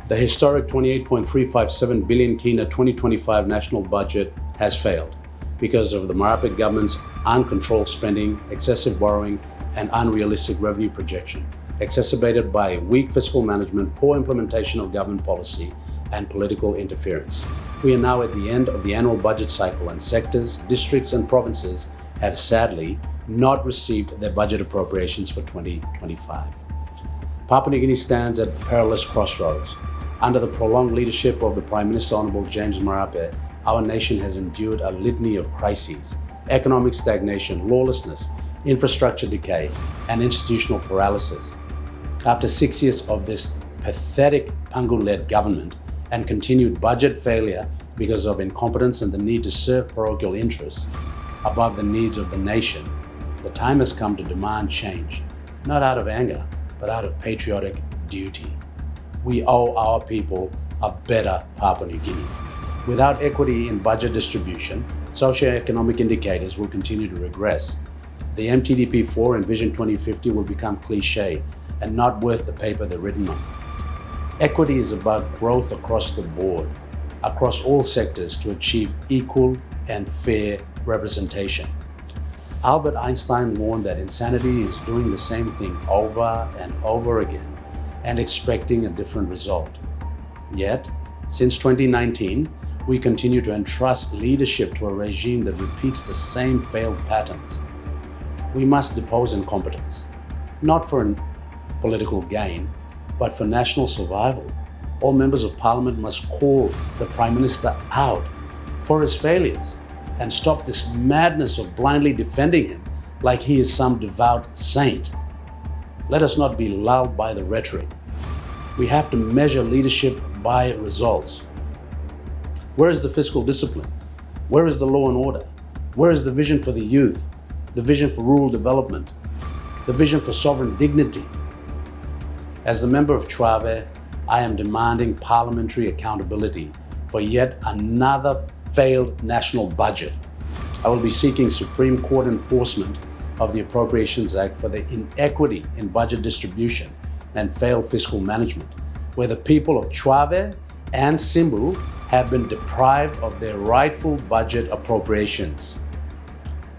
The historic 28.357 billion Kina 2025 national budget has failed because of the MARAPE'S government's uncontrolled spending, excessive borrowing, and unrealistic revenue projection, exacerbated by weak fiscal management, poor implementation of government policy, and political interference. We are now at the end of the annual budget cycle, and sectors, districts, and provinces have sadly not received their budget appropriations for 2025. Papua New Guinea stands at perilous crossroads. Under the prolonged leadership of the Prime Minister Honorable James Marape, our nation has endured a litany of crises: economic stagnation, lawlessness, infrastructure decay, and institutional paralysis. After 6 years of this pathetic Pangu-led government and continued budget failure because of incompetence and the need to serve parochial interests above the needs of the nation, the time has come to demand change, not out of anger, but out of patriotic duty. We owe our people a better Papua New Guinea. Without equity in budget distribution, socioeconomic indicators will continue to regress. The MTDP4 and Vision 2050 will become cliché and not worth the paper they're written on. Equity is about growth across the board, across all sectors, to achieve equal and fair representation. Albert Einstein warned that insanity is doing the same thing over and over again and expecting a different result. Yet, since 2019, we continue to entrust leadership to a regime that repeats the same failed patterns. We must depose incompetence, not for political gain, but for national survival. All members of Parliament must call the Prime Minister out for his failures and stop this madness of blindly defending him like he is some devout saint. Let us not be lulled by the rhetoric. We have to measure leadership by results. Where is the fiscal discipline? Where is the law and order? Where is the vision for the youth? The vision for rural development? The vision for sovereign dignity? As the member of Chuave, I am demanding parliamentary accountability for yet another failed national budget. I will be seeking Supreme Court enforcement of the Appropriations Act for the inequity in budget distribution and failed fiscal management, where the people of Chuave and Simbu have been deprived of their rightful budget appropriations.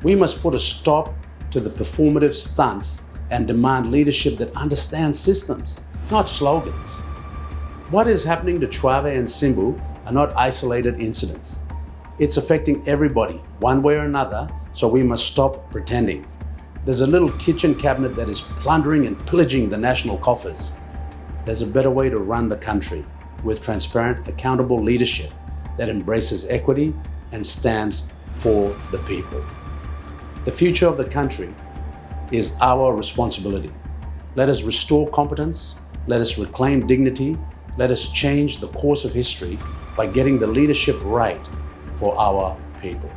We must put a stop to the performative stunts and demand leadership that understands systems, not slogans. What is happening to Chuave and Simbu are not isolated incidents. It's affecting everybody, one way or another, so we must stop pretending. There's a little kitchen cabinet that is plundering and pillaging the national coffers. There's a better way to run the country, with transparent, accountable leadership that embraces equity and stands for the people. The future of the country is our responsibility. Let us restore competence, let us reclaim dignity, let us change the course of history by getting the leadership right for our people.